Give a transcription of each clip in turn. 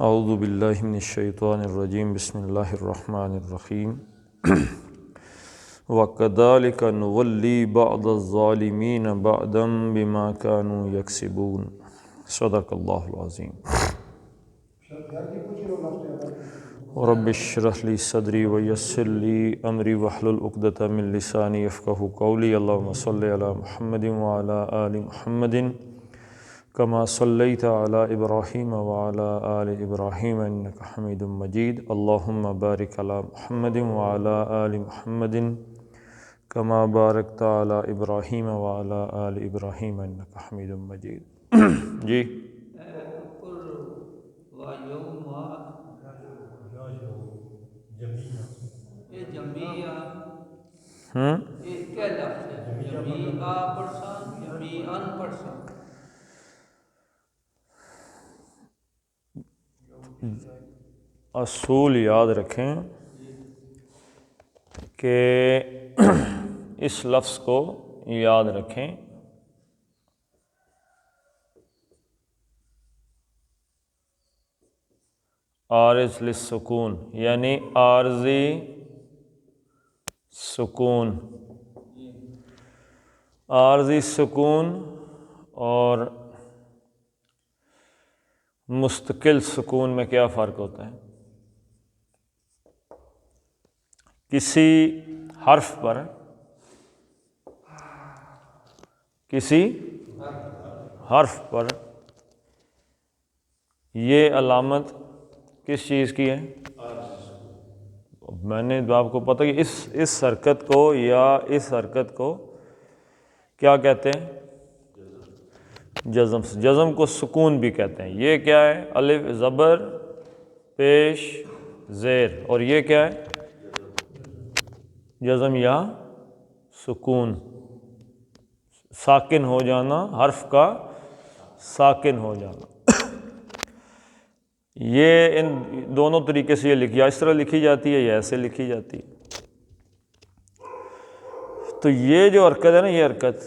اعوذ باللہ من الشیطان الرجیم بسم اللہ الرحمن الرحیم وَكَذَلِكَ نُوَلِّي بَعْضَ الظَّالِمِينَ بَعْضًا بِمَا كَانُوا يَكْسِبُونَ صدق اللہ العظیم۔ رب اشرح لی صدری ویسر لی امری واحلل عقدۃ من لسانی یفقہوا قولی۔ اللہم صلی علی محمد وعلی آل محمد کما صلیت علی ابراہیم وعلی آل ابراہیم انک حمید مجید۔ اللہم بارک علی محمد وعلی آل محمد کما بارکت علی ابراہیم وعلی آل ابراہیم انک حمید مجید۔ جی اصول یاد رکھیں کہ اس لفظ کو یاد رکھیں، عارض للسکون یعنی عارضی سکون، عارضی سکون اور مستقل سکون میں کیا فرق ہوتا ہے؟ کسی حرف پر یہ علامت کس چیز کی ہے؟ میں نے آپ کو پتہ کہ اس حرکت کو یا اس حرکت کو کیا کہتے ہیں؟ جزم کو سکون بھی کہتے ہیں۔ یہ کیا ہے؟ الف زبر پیش زیر، اور یہ کیا ہے؟ جزم یا سکون، ساکن ہو جانا، حرف کا ساکن ہو جانا۔ یہ ان دونوں طریقے سے یہ لکھی، یا اس طرح لکھی جاتی ہے یا ایسے لکھی جاتی ہے۔ تو یہ جو حرکت ہے نا، یہ حرکت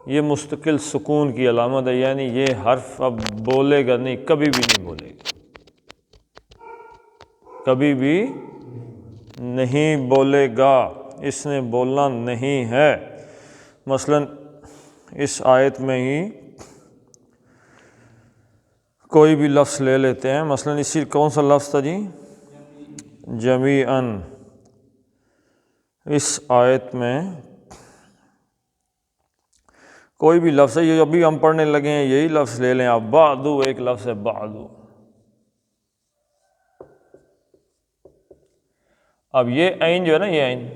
یہ مستقل سکون کی علامت ہے، یعنی یہ حرف اب بولے گا نہیں، کبھی بھی نہیں بولے گا، کبھی بھی نہیں بولے گا، اس نے بولنا نہیں ہے۔ مثلا اس آیت میں ہی کوئی بھی لفظ لے لیتے ہیں، مثلا اسی کون سا لفظ تھا جی؟ جمیعاً۔ اس آیت میں کوئی بھی لفظ ہے، یہ ابھی ہم پڑھنے لگے ہیں، یہی لفظ لے لیں آپ، بعدو ایک لفظ ہے، بعدو۔ اب یہ عین جو ہے نا، یہ عین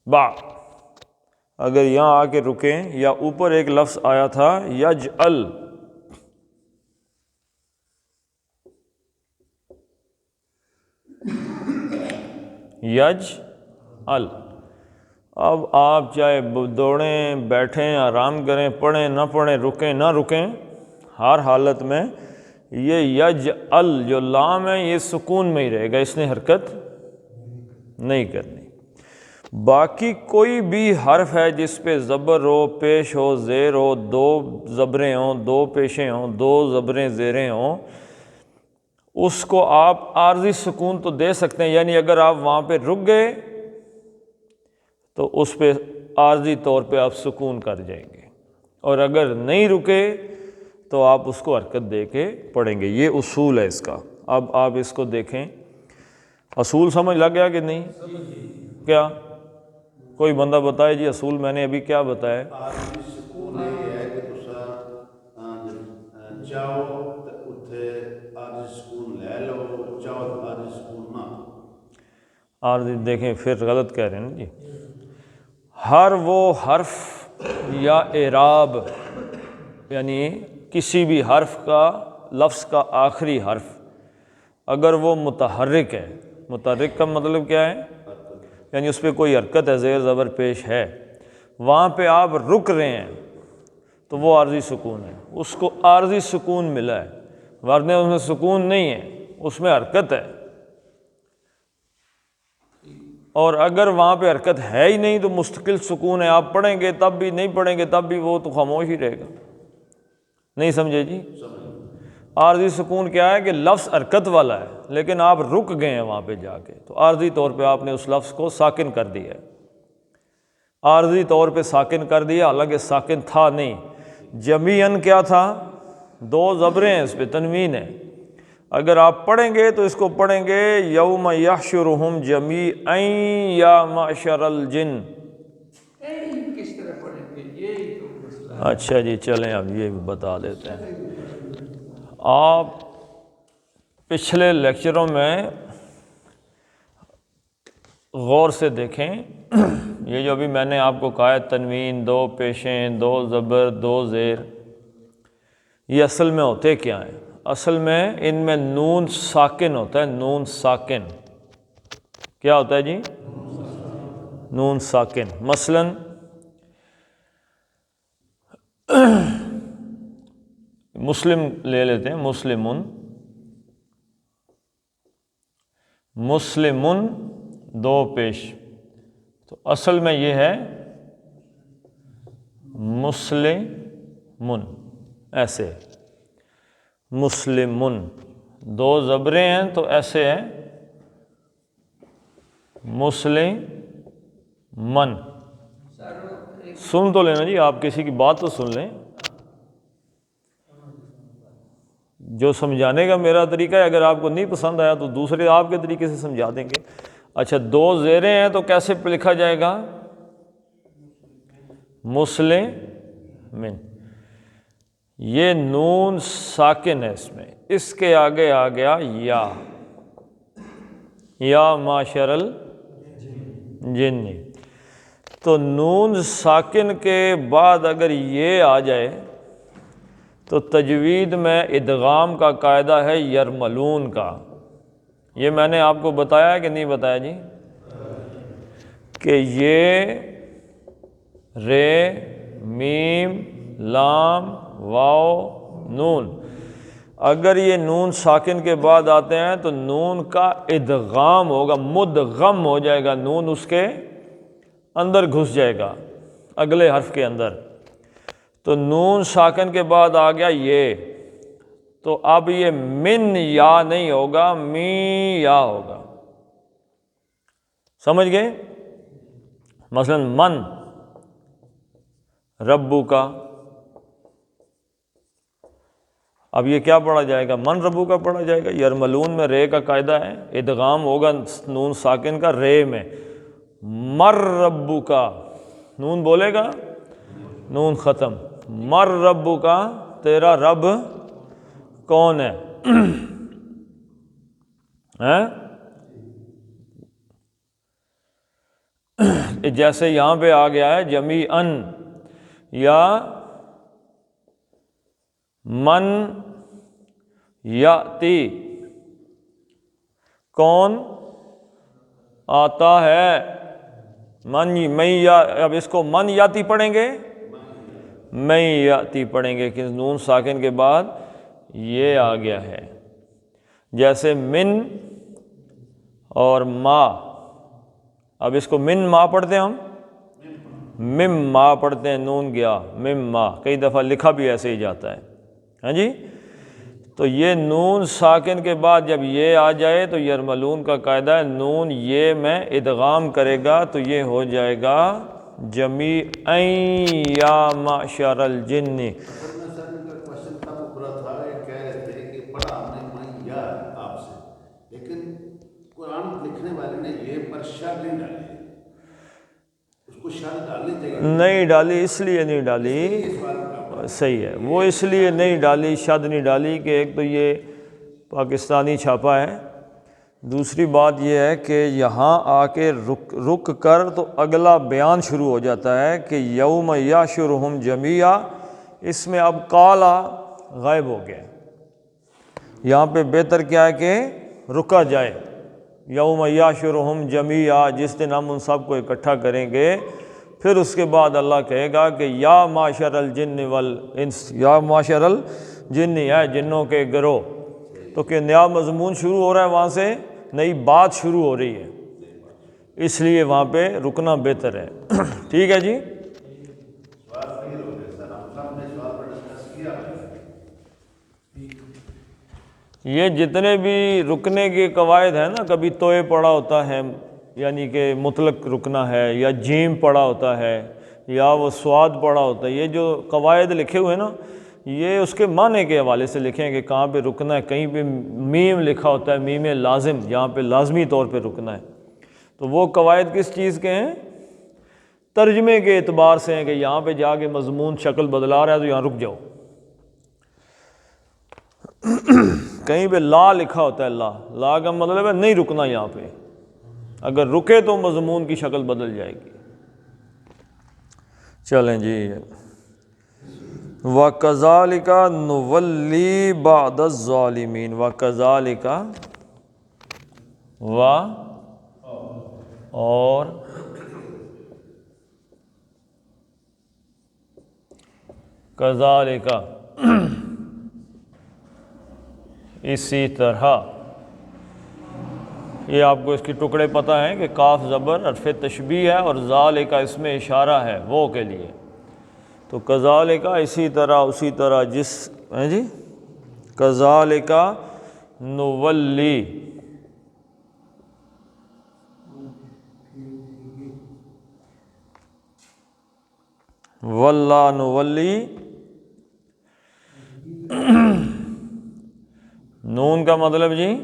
با، اگر یہاں آ کے رکیں، یا اوپر ایک لفظ آیا تھا یجعل، یجعل، اب آپ چاہے دوڑیں، بیٹھیں، آرام کریں، پڑھیں نہ پڑھیں، رکیں نہ رکیں، ہر حالت میں یہ یجعل جو لام ہے یہ سکون میں ہی رہے گا، اس نے حرکت نہیں کرنی۔ باقی کوئی بھی حرف ہے جس پہ زبر ہو، پیش ہو، زیر ہو، دو زبریں ہوں، دو پیشیں ہوں، دو زبریں زیریں ہوں، اس کو آپ عارضی سکون تو دے سکتے ہیں، یعنی اگر آپ وہاں پہ رک گئے تو اس پہ عارضی طور پہ آپ سکون کر جائیں گے، اور اگر نہیں رکے تو آپ اس کو حرکت دے کے پڑھیں گے۔ یہ اصول ہے اس کا۔ اب آپ اس کو دیکھیں، اصول سمجھ لگ گیا کہ نہیں؟ کیا کوئی بندہ بتائے جی اصول میں نے ابھی کیا بتایا؟ عارضی سکون یہ ہے کہ تسا چاہو تو اتھے عارضی سکون لے لو، چاہو تو عارضی سکون نہ۔ عارضی دیکھیں پھر غلط کہہ رہے ہیں نا جی۔ ہر وہ حرف یا اعراب، یعنی کسی بھی حرف کا، لفظ کا آخری حرف اگر وہ متحرک ہے، متحرک کا مطلب کیا ہے؟ یعنی اس پہ کوئی حرکت ہے، زیر زبر پیش ہے، وہاں پہ آپ رک رہے ہیں تو وہ عارضی سکون ہے، اس کو عارضی سکون ملا ہے، ورنہ اس میں سکون نہیں ہے، اس میں حرکت ہے۔ اور اگر وہاں پہ حرکت ہے ہی نہیں تو مستقل سکون ہے، آپ پڑھیں گے تب بھی، نہیں پڑھیں گے تب بھی، وہ تو خاموش ہی رہے گا۔ نہیں سمجھے جی؟ عارضی سکون کیا ہے کہ لفظ حرکت والا ہے لیکن آپ رک گئے ہیں وہاں پہ جا کے، تو عارضی طور پہ آپ نے اس لفظ کو ساکن کر دیا ہے، عارضی طور پہ ساکن کر دیا، حالانکہ ساکن تھا نہیں۔ جمیعاً کیا تھا؟ دو زبریں ہیں، اس پہ تنوین ہے۔ اگر آپ پڑھیں گے تو اس کو پڑھیں گے یوم یحشرہم جمیعا یا معشر الجن۔ کس طرح پڑھیں گے یہی تو مسئلہ ہے۔ اچھا جی، چلیں اب یہ بھی بتا دیتے ہیں۔ آپ پچھلے لیکچروں میں غور سے دیکھیں، یہ جو ابھی میں نے آپ کو کہا ہے تنوین، دو پیشیں، دو زبر، دو زیر، یہ اصل میں ہوتے کیا ہیں؟ اصل میں ان میں نون ساکن ہوتا ہے، نون ساکن۔ کیا ہوتا ہے جی؟ نون ساکن۔ مثلاً مسلم لے لیتے ہیں، مسلمن، مسلمن دو پیش، تو اصل میں یہ ہے مسلمن، ایسے مسلمن، دو زبریں ہیں تو ایسے ہے مسلمن۔ سن تو لینا جی، آپ کسی کی بات تو سن لیں، جو سمجھانے کا میرا طریقہ ہے، اگر آپ کو نہیں پسند آیا تو دوسرے آپ کے طریقے سے سمجھا دیں گے۔ اچھا، دو زیریں ہیں تو کیسے لکھا جائے گا؟ مسلمن۔ یہ نون ساکن ہے اس میں، اس کے آگے آ گیا یا معشر الجن، تو نون ساکن کے بعد اگر یہ آ جائے تو تجوید میں ادغام کا قاعدہ ہے یرملون کا۔ یہ میں نے آپ کو بتایا کہ نہیں بتایا جی؟ کہ یہ رے، میم، لام، واو، نون، اگر یہ نون ساکن کے بعد آتے ہیں تو نون کا ادغام ہوگا، مدغم ہو جائے گا، نون اس کے اندر گھس جائے گا اگلے حرف کے اندر۔ تو نون ساکن کے بعد آ گیا یہ، تو اب یہ من یا نہیں ہوگا، می یا ہوگا۔ سمجھ گئے؟ مثلا من ربو کا، اب یہ کیا پڑھا جائے گا؟ من ربو کا پڑھا جائے گا۔ یرملون میں رے کا قاعدہ ہے، ادغام ہوگا نون ساکن کا رے میں۔ مر ربو کا، نون بولے گا، نون ختم۔ مر ربو کا، تیرا رب کون ہے؟ جیسے یہاں پہ آ گیا ہے جمیعاً، یا من یاتی، کون آتا ہے؟ اب اس کو من یاتی پڑھیں گے، میں یاتی پڑھیں گے، کہ نون ساکن کے بعد یہ آ گیا ہے۔ جیسے من اور ما، اب اس کو من ما پڑھتے ہیں ہم، مم ما پڑھتے ہیں، نون گیا، مم ما، کئی دفعہ لکھا بھی ایسے ہی جاتا ہے، ہاں جی۔ تو یہ نون ساکن کے بعد جب یہ آ جائے تو یرملون کا قاعدہ ہے نون یہ میں ادغام کرے گا، تو یہ ہو جائے گا جمیعا یا معشر الجن۔ اصل میں سر ان کا کوشچن تب ابھرا تھا، یہ کہہ رہے تھے کہ پڑھا ہم نے مائی یا آپ سے، لیکن قرآن لکھنے والے نے یہ پر شر نہیں ڈالی، اس کو شر ڈالنی چاہیے، نہیں ڈالی، اس لیے نہیں ڈالی، صحیح ہے، وہ اس لیے نہیں ڈالی، شد نہیں ڈالی کہ ایک تو یہ پاکستانی چھاپا ہے، دوسری بات یہ ہے کہ یہاں آ کے رک کر تو اگلا بیان شروع ہو جاتا ہے کہ یوم یحشرہم جمیعا، اس میں اب قالا غائب ہو گیا۔ یہاں پہ بہتر کیا ہے کہ رکا جائے، یوم یحشرہم جمیعا، جس دن ہم ان سب کو اکٹھا کریں گے، پھر اس کے بعد اللہ کہے گا کہ یا معشر الجن والانس، یا معشر الجن، ہے جنوں کے گروہ، تو کہ نیا مضمون شروع ہو رہا ہے، وہاں سے نئی بات شروع ہو رہی ہے، اس لیے وہاں پہ رکنا بہتر ہے۔ ٹھیک ہے جی؟ سوال کلیئر ہو گیا سر، ہم سب نے سوال پر ڈسکس کیا ہے۔ یہ جتنے بھی رکنے کے قواعد ہیں نا، کبھی توئے پڑا ہوتا ہے یعنی کہ مطلق رکنا ہے، یا جیم پڑا ہوتا ہے، یا وہ سواد پڑا ہوتا ہے، یہ جو قواعد لکھے ہوئے ہیں نا، یہ اس کے معنی کے حوالے سے لکھیں کہ کہاں پہ رکنا ہے۔ کہیں پہ میم لکھا ہوتا ہے، میم لازم، یہاں پہ لازمی طور پہ رکنا ہے۔ تو وہ قواعد کس چیز کے ہیں؟ ترجمے کے اعتبار سے ہیں کہ یہاں پہ جا کے مضمون شکل بدلا رہا ہے تو یہاں رک جاؤ۔ کہیں پہ لا لکھا ہوتا ہے، لا کا مطلب ہے نہیں رکنا یہاں پہ، اگر رکے تو مضمون کی شکل بدل جائے گی۔ چلیں جی، وَكَذَلِكَ نُوَلِّي بَعْضَ الظَّالِمِينَ، وَكَذَلِكَ اور کذالک اسی طرح، یہ آپ کو اس کی ٹکڑے پتہ ہیں کہ کاف زبر حرف تشبیہ ہے اور ذالک اس میں اشارہ ہے وہ کے لیے، تو کذالک اسی طرح، اسی طرح جس ہیں جی، کذالک نولی، واللہ نولی، نون کا مطلب جی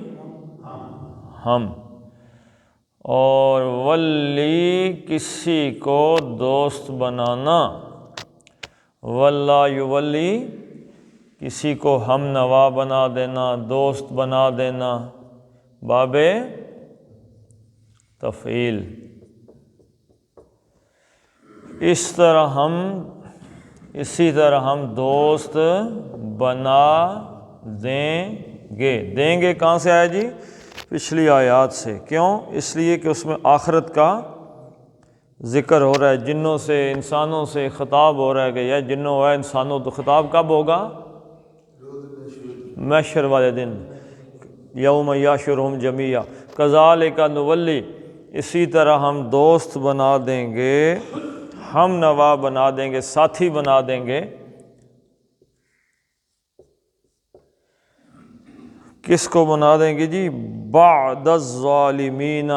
ہم، اور ولی کسی کو دوست بنانا، واللہ یولی کسی کو ہم نوا بنا دینا، دوست بنا دینا، باب تفعیل۔ اسی طرح ہم دوست بنا دیں گے کہاں سے آیا جی؟ پچھلی آیات سے۔ کیوں؟ اس لیے کہ اس میں آخرت کا ذکر ہو رہا ہے، جنوں سے انسانوں سے خطاب ہو رہا ہے کہ یا جنوں و انسانوں، تو خطاب کب ہوگا؟ محشر والے دن، یوم یحشرہم جمیعا، کذالک نولی، اسی طرح ہم دوست بنا دیں گے، ہم نوا بنا دیں گے، ساتھی بنا دیں گے، کس کو بنا دیں گے جی؟ بعد الظالمین،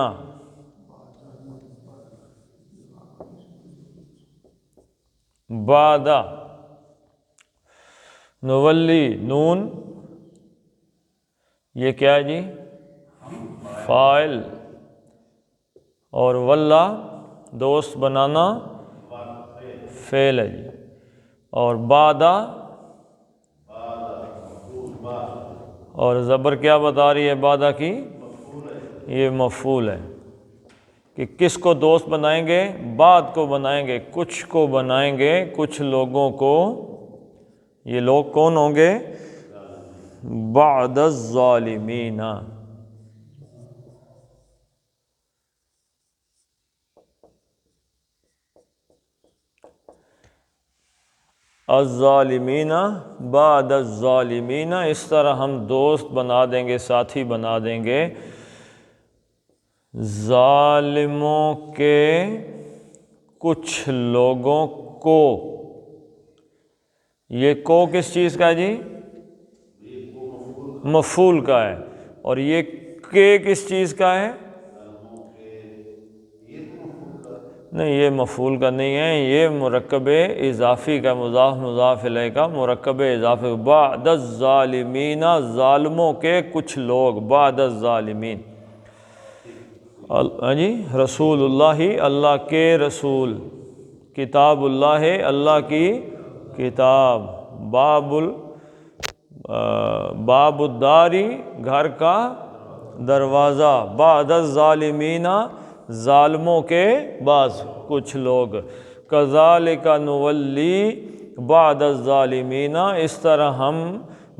بعد نولی، نون یہ کیا ہے جی؟ فاعل، اور واللہ دوست بنانا فعل ہے جی، اور بعد، اور زبر کیا بتا رہی ہے بعدہ کی؟ یہ مفعول ہے کہ کس کو دوست بنائیں گے؟ بعد کو بنائیں گے، کچھ کو بنائیں گے، کچھ لوگوں کو۔ یہ لوگ کون ہوں گے؟ بعد الظالمین، الظالمین بعد الظالمین، اس طرح ہم دوست بنا دیں گے، ساتھی بنا دیں گے ظالموں کے کچھ لوگوں کو۔ یہ کو کس چیز کا ہے جی؟ مفعول کا ہے، اور یہ کے کس چیز کا ہے؟ نہیں، یہ مفعول کا نہیں ہے، یہ مرکب اضافی کا، مضاف مضاف الیہ کا مرکب اضافی، بعد الظالمین، ظالموں کے کچھ لوگ، بعد الظالمین، جی رسول اللہ، اللہ کے رسول، کتاب اللہ، اللہ کی کتاب، باب الداری، گھر کا دروازہ، بعد الظالمین، ظالموں کے بعض کچھ لوگ، کذالک نولی بعد الظالمین، اس طرح ہم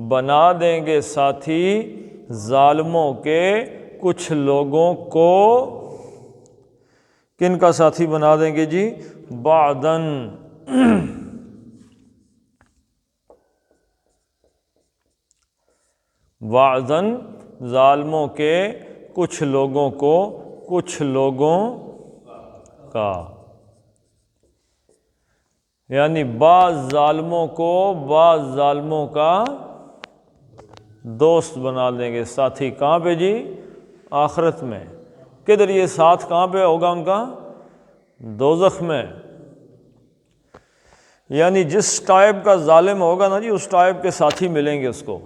بنا دیں گے ساتھی ظالموں کے کچھ لوگوں کو۔ کن کا ساتھی بنا دیں گے جی؟ بعدن، بعضاً ظالموں کے کچھ لوگوں کو، کچھ لوگوں کا، یعنی بعض ظالموں کو بعض ظالموں کا دوست بنا دیں گے، ساتھی۔ کہاں پہ جی؟ آخرت میں۔ کدھر یہ ساتھ کہاں پہ ہوگا ان کا؟ دوزخ میں۔ یعنی جس ٹائپ کا ظالم ہوگا نا جی، اس ٹائپ کے ساتھی ملیں گے اس کو۔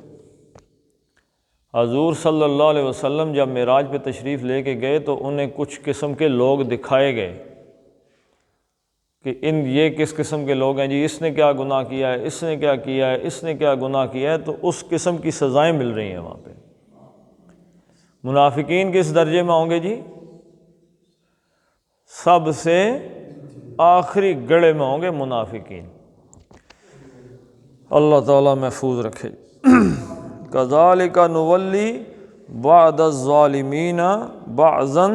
حضور صلی اللہ علیہ وسلم جب معراج پہ تشریف لے کے گئے تو انہیں کچھ قسم کے لوگ دکھائے گئے کہ یہ کس قسم کے لوگ ہیں جی، اس نے کیا گناہ کیا ہے، اس نے کیا کیا ہے، اس نے کیا گناہ کیا ہے، تو اس قسم کی سزائیں مل رہی ہیں وہاں پہ۔ منافقین کس درجے میں ہوں گے جی؟ سب سے آخری گڑے میں ہوں گے منافقین۔ اللہ تعالیٰ محفوظ رکھے۔ کذالک نولی بعض الظالمین بعضا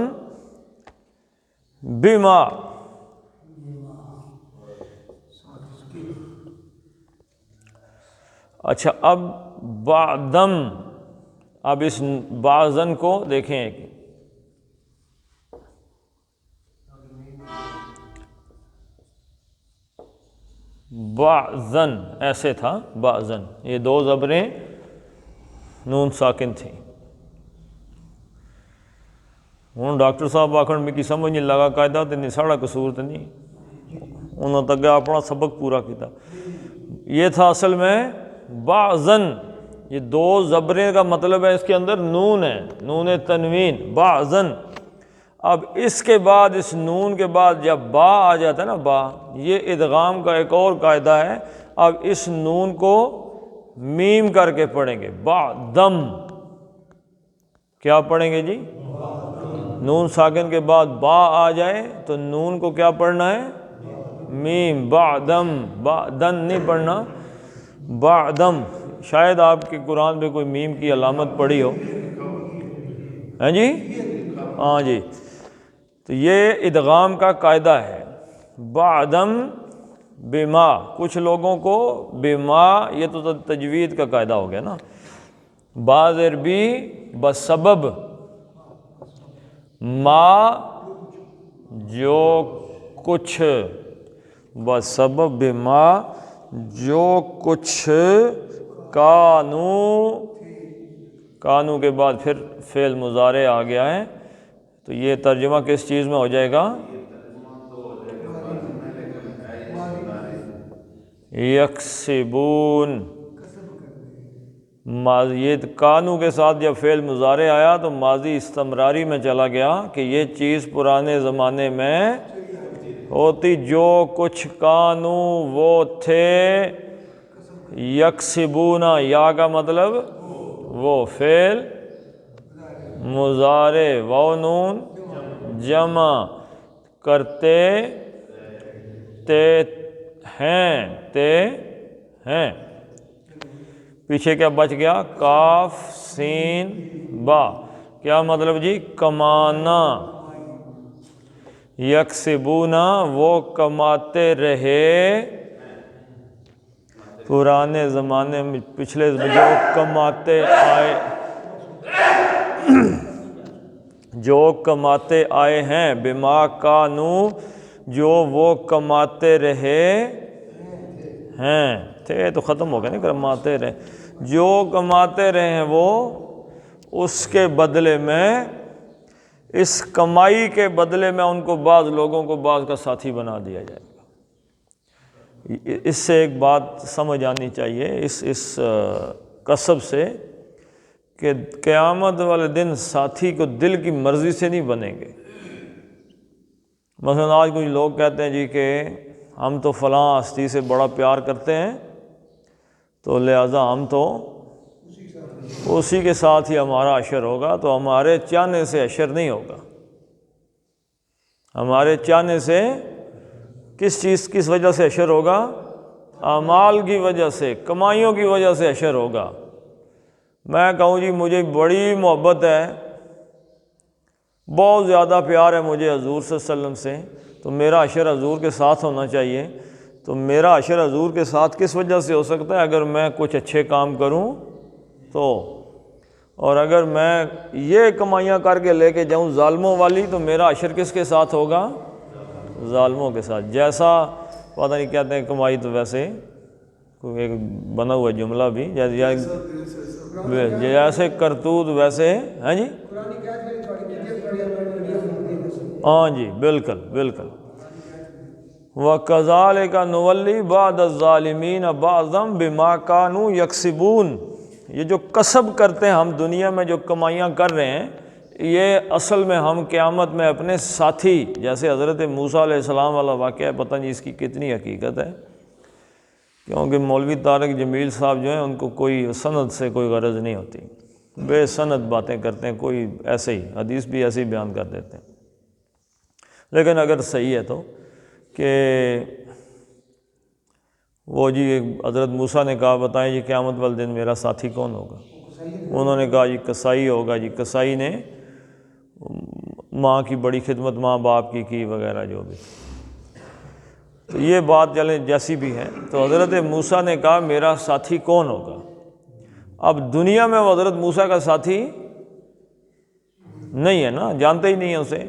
بما، اچھا اب بعدم، اب اس بعضن کو دیکھیں کہ بعضن ایسے تھا، بعضن یہ دو زبریں نون ساکن تھیں۔ ہوں ڈاکٹر صاحب آخر میں کی سمجھ نہیں لگا قاعدہ تو نہیں، ساڑا قصور تو نہیں، انہوں نے تک اپنا سبق پورا کیا۔ یہ تھا اصل میں بعضن، یہ دو زبریں کا مطلب ہے اس کے اندر نون ہے، نون تنوین، بعضن۔ اب اس کے بعد، اس نون کے بعد جب با آ جاتا ہے نا، با، یہ ادغام کا ایک اور قاعدہ ہے۔ اب اس نون کو میم کر کے پڑھیں گے، بعدم۔ کیا پڑھیں گے جی؟ نون ساکن کے بعد با آ جائے تو نون کو کیا پڑھنا ہے؟ میم، بعدم، بعدن نہیں پڑھنا، بعدم۔ شاید آپ کے قرآن پہ کوئی میم کی علامت پڑی ہو، ہیں جی؟ ہاں جی، تو یہ ادغام کا قاعدہ ہے۔ بعدم بما، کچھ لوگوں کو بما، یہ تو تجوید کا قاعدہ ہو گیا نا۔ بعض عربی بسبب، ما جو کچھ، بسبب بما جو کچھ، کانو کے بعد پھر فعل مضارع آ گیا ہے، تو یہ ترجمہ کس چیز میں ہو جائے گا؟ یکسبون۔ یہ کانو کے ساتھ جب فعل مضارع آیا تو ماضی استمراری میں چلا گیا کہ یہ چیز پرانے زمانے میں ہوتی، جو کچھ کانو وہ تھے، یکسبون، یا کا مطلب وہ فعل مضارع، واو نون جمع، کرتے تے ہیں، پیچھے کیا بچ گیا؟ کاف سین با، کیا مطلب جی؟ کمانا۔ یکسبون، وہ کماتے رہے پرانے زمانے میں، پچھلے جو کماتے آئے، جو کماتے آئے ہیں، بما کانو، جو وہ کماتے رہے ہیں، تھے تو ختم ہو گئے نا، کماتے رہے، جو کماتے رہے ہیں وہ، اس کے بدلے میں، اس کمائی کے بدلے میں ان کو بعض لوگوں کو بعض کا ساتھی بنا دیا جائے گا۔ اس سے ایک بات سمجھ آنی چاہیے اس قصب سے، کہ قیامت والے دن ساتھی کو دل کی مرضی سے نہیں بنیں گے۔ مثلا آج کچھ لوگ کہتے ہیں جی کہ ہم تو فلاں ہستی سے بڑا پیار کرتے ہیں، تو لہٰذا ہم تو اسی کے ساتھ ہی ہمارا عشر ہوگا، تو ہمارے چاہنے سے عشر نہیں ہوگا۔ ہمارے چاہنے سے کس وجہ سے عشر ہوگا؟ اعمال کی وجہ سے، کمائیوں کی وجہ سے عشر ہوگا۔ میں کہوں جی مجھے بڑی محبت ہے، بہت زیادہ پیار ہے مجھے حضور صلی اللہ علیہ وسلم سے، تو میرا عشر حضور کے ساتھ ہونا چاہیے۔ تو میرا عشر حضور کے ساتھ کس وجہ سے ہو سکتا ہے؟ اگر میں کچھ اچھے کام کروں تو، اور اگر میں یہ کمائیاں کر کے لے کے جاؤں ظالموں والی، تو میرا عشر کس کے ساتھ ہوگا؟ ظالموں کے ساتھ۔ جیسا پتہ نہیں کہتے ہیں کمائی تو ویسے کوئی ایک بنا ہوا جملہ بھی، جیسے کرتوت ویسے، ہاں جی، ہاں جی، بالکل بالکل۔ وَكَذَلِكَ نُوَلِّي بَعْضَ الظَّالِمِينَ بَعْضًا بِمَا كَانُوا يَكْسِبُونَ۔ یہ جو کسب کرتے ہیں ہم دنیا میں، جو کمائیاں کر رہے ہیں، یہ اصل میں ہم قیامت میں اپنے ساتھی، جیسے حضرت موسیٰ علیہ السلام والا واقعہ ہے، پتہ نہیں اس کی کتنی حقیقت ہے، کیونکہ مولوی طارق جمیل صاحب جو ہیں ان کو کوئی سند سے کوئی غرض نہیں ہوتی، بے سند باتیں کرتے ہیں، کوئی ایسے ہی حدیث بھی ایسے ہی بیان کر دیتے ہیں۔ لیکن اگر صحیح ہے تو کہ وہ جی حضرت موسیٰ نے کہا بتائیں جی قیامت والے دن میرا ساتھی کون ہوگا؟ انہوں نے کہا جی کسائی ہوگا، جی کسائی نے ماں کی بڑی خدمت ماں باپ کی وغیرہ جو بھی۔ تو یہ بات چلیں جیسی بھی ہے، تو حضرت موسیٰ نے کہا میرا ساتھی کون ہوگا؟ اب دنیا میں وہ حضرت موسیٰ کا ساتھی نہیں ہے نا، جانتے ہی نہیں ہیں اسے۔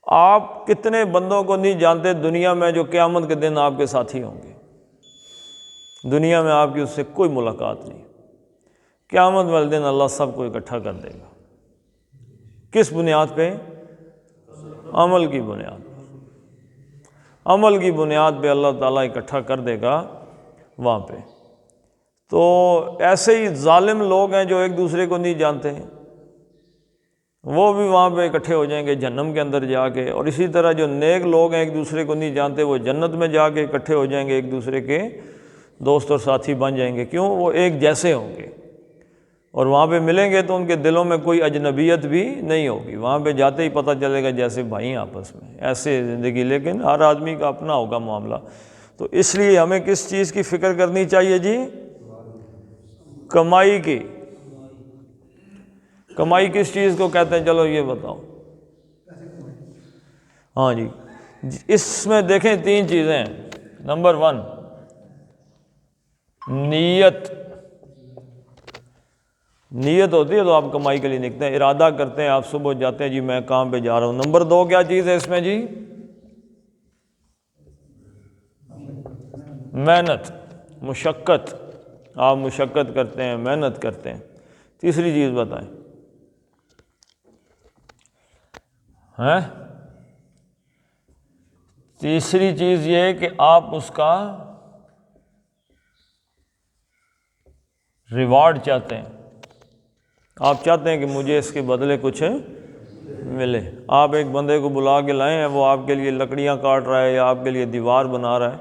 آپ کتنے بندوں کو نہیں جانتے دنیا میں جو قیامت کے دن آپ کے ساتھی ہوں گے؟ دنیا میں آپ کی اس سے کوئی ملاقات نہیں، قیامت والے دن اللہ سب کو اکٹھا کر دے گا۔ کس بنیاد پہ؟ عمل کی بنیاد پر۔ عمل کی بنیاد پہ اللہ تعالیٰ اکٹھا کر دے گا وہاں پہ۔ تو ایسے ہی ظالم لوگ ہیں جو ایک دوسرے کو نہیں جانتے ہیں، وہ بھی وہاں پہ اکٹھے ہو جائیں گے جہنم کے اندر جا کے، اور اسی طرح جو نیک لوگ ہیں ایک دوسرے کو نہیں جانتے، وہ جنت میں جا کے اکٹھے ہو جائیں گے، ایک دوسرے کے دوست اور ساتھی بن جائیں گے۔ کیوں؟ وہ ایک جیسے ہوں گے، اور وہاں پہ ملیں گے تو ان کے دلوں میں کوئی اجنبیت بھی نہیں ہوگی، وہاں پہ جاتے ہی پتہ چلے گا جیسے بھائی آپس میں، ایسے زندگی۔ لیکن ہر آدمی کا اپنا ہوگا معاملہ۔ تو اس لیے ہمیں کس چیز کی فکر کرنی چاہیے جی؟ کمائی کی۔ کمائی کس چیز کو کہتے ہیں؟ چلو یہ بتاؤ۔ ہاں جی، اس میں دیکھیں 3 چیزیں ہیں۔ نمبر 1 نیت۔ نیت ہوتی ہے تو آپ کمائی کے لیے نکلتے ہیں، ارادہ کرتے ہیں، آپ صبح جاتے ہیں جی میں کام پہ جا رہا ہوں۔ نمبر 2 کیا چیز ہے اس میں جی؟ محنت، مشقت۔ آپ مشقت کرتے ہیں، محنت کرتے ہیں۔ تیسری چیز بتائیں؟ تیسری چیز یہ ہے کہ آپ اس کا ریوارڈ چاہتے ہیں، آپ چاہتے ہیں کہ مجھے اس کے بدلے کچھ ملے۔ آپ ایک بندے کو بلا کے لائے ہیں، وہ آپ کے لیے لکڑیاں کاٹ رہا ہے یا آپ کے لیے دیوار بنا رہا ہے،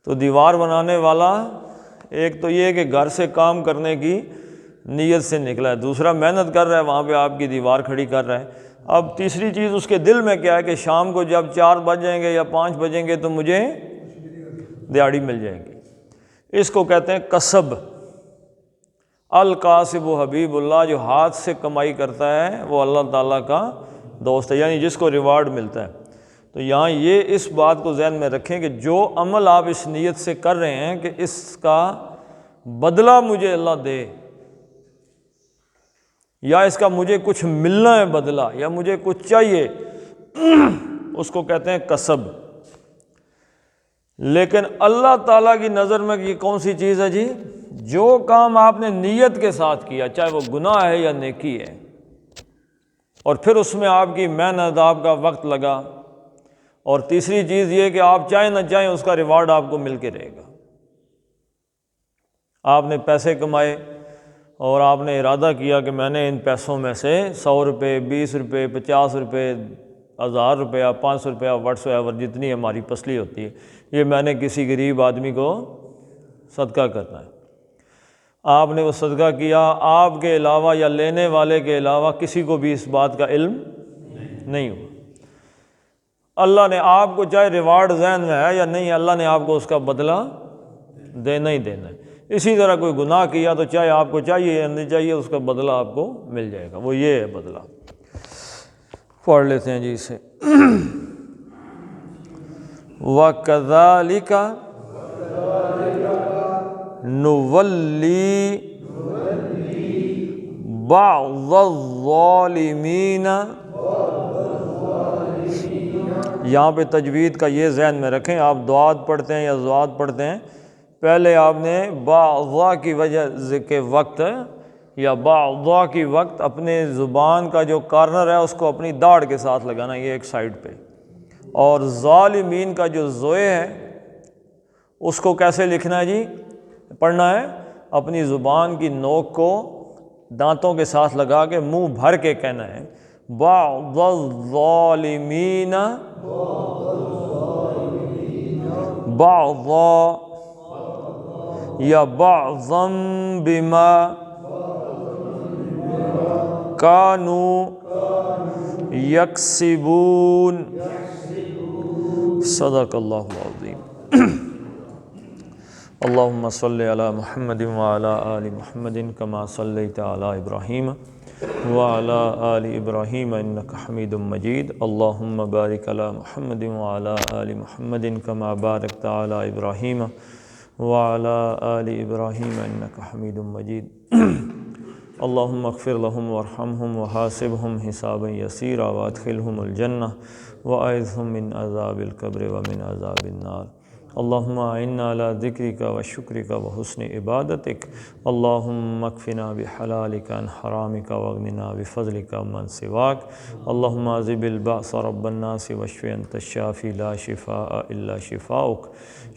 تو دیوار بنانے والا ایک تو یہ ہے کہ گھر سے کام کرنے کی نیت سے نکلا ہے، دوسرا محنت کر رہا ہے، وہاں پہ آپ کی دیوار کھڑی کر رہا ہے۔ اب تیسری چیز اس کے دل میں کیا ہے کہ شام کو جب 4 بج جائیں گے یا 5 بجیں گے تو مجھے دیہڑی مل جائے گی۔ اس کو کہتے ہیں کسب۔ القاسب حبیب اللہ، جو ہاتھ سے کمائی کرتا ہے وہ اللہ تعالیٰ کا دوست ہے، یعنی جس کو ریوارڈ ملتا ہے۔ تو یہاں یہ اس بات کو ذہن میں رکھیں کہ جو عمل آپ اس نیت سے کر رہے ہیں کہ اس کا بدلہ مجھے اللہ دے، یا اس کا مجھے کچھ ملنا ہے بدلہ، یا مجھے کچھ چاہیے، اس کو کہتے ہیں کسب۔ لیکن اللہ تعالیٰ کی نظر میں یہ کون سی چیز ہے جی؟ جو کام آپ نے نیت کے ساتھ کیا، چاہے وہ گناہ ہے یا نیکی ہے، اور پھر اس میں آپ کی محنت، آپ کا وقت لگا، اور تیسری چیز یہ کہ آپ چاہیں نہ چاہیں اس کا ریوارڈ آپ کو مل کے رہے گا۔ آپ نے پیسے کمائے اور آپ نے ارادہ کیا کہ میں نے ان پیسوں میں سے 100 روپے، 20 روپے، 50 روپے، 1000 روپیہ، 500 روپیہ، واٹس ایور جتنی ہماری پسلی ہوتی ہے، یہ میں نے کسی غریب آدمی کو صدقہ کرنا ہے۔ آپ نے وہ صدقہ کیا، آپ کے علاوہ یا لینے والے کے علاوہ کسی کو بھی اس بات کا علم نہیں ہوا۔ اللہ نے آپ کو چاہے ریوارڈ ذہن میں ہے یا نہیں، اللہ نے آپ کو اس کا بدلہ دینا ہی دینا ہے۔ اسی طرح کوئی گناہ کیا تو چاہے آپ کو چاہیے یا نہیں چاہیے، اس کا بدلہ آپ کو مل جائے گا، وہ یہ ہے بدلہ۔ پڑھ لیتے ہیں جی اسے۔ وَكَذَلِكَ نُوَلِّي بَعْضَ الظَّالِمِينَ، یہاں پہ تجوید کا یہ ذہن میں رکھیں، آپ دعات پڑھتے ہیں یا زوات پڑھتے ہیں، پہلے آپ نے با کی وجہ کے وقت یا با کی وقت اپنے زبان کا جو کارنر ہے اس کو اپنی داڑھ کے ساتھ لگانا، یہ ایک سائڈ پہ، اور ظالمین کا جو زوئے ہے اس کو کیسے لکھنا ہے جی، پڑھنا ہے اپنی زبان کی نوک کو دانتوں کے ساتھ لگا کے منہ بھر کے کہنا ہے، بعض الظالمین بعضا یا بعضا بما کانوا یکسبون۔ صدق اللہ العظیم۔ اللہم صلی علی محمد وعلی آل محمد کما صلیت علی ابراہیم وعلی آل ابراہیم انک حمید مجید۔ اللہم بارک علی محمد وعلی آل محمد کما بارکت علی ابراہیم وعلی آل ابراہیم انک حمید مجید۔ اللہم اغفر لہم وارحمہم وحاسبہم حسابا یسیرا وادخلہم الجنہ واعذہم من عذاب القبر ومن عذاب النار۔ اللہم اعنا علی ذکرک وشکرک وحسن عبادتک۔ اللہم اکفنا بحلالک عن حرامک واغننا بفضلک عمن سواک۔ اللہم اذہب البأس رب الناس واشف انت الشافی لا شفاء الا شفاؤک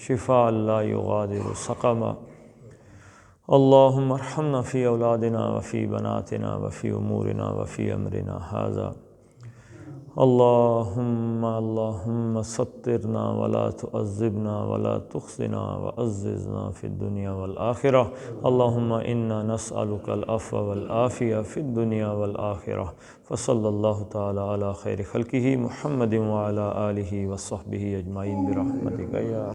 شفاء لا یغادر سقما۔ اللہم ارحمنا فی اولادنا وفی بناتنا وفی امورنا وفی امرنا ھذا۔ اللہم سترنا ولا تعذبنا ولا تخزنا وعززنا فی الدنیا والآخرہ۔ اللہم انا نسألک العفو والعافیہ فی الدنیا والآخرہ۔ فصلی اللہ تعالی علی خیر خلقہ محمد وعلی آلہ وصحبہ اجمعین برحمتک یا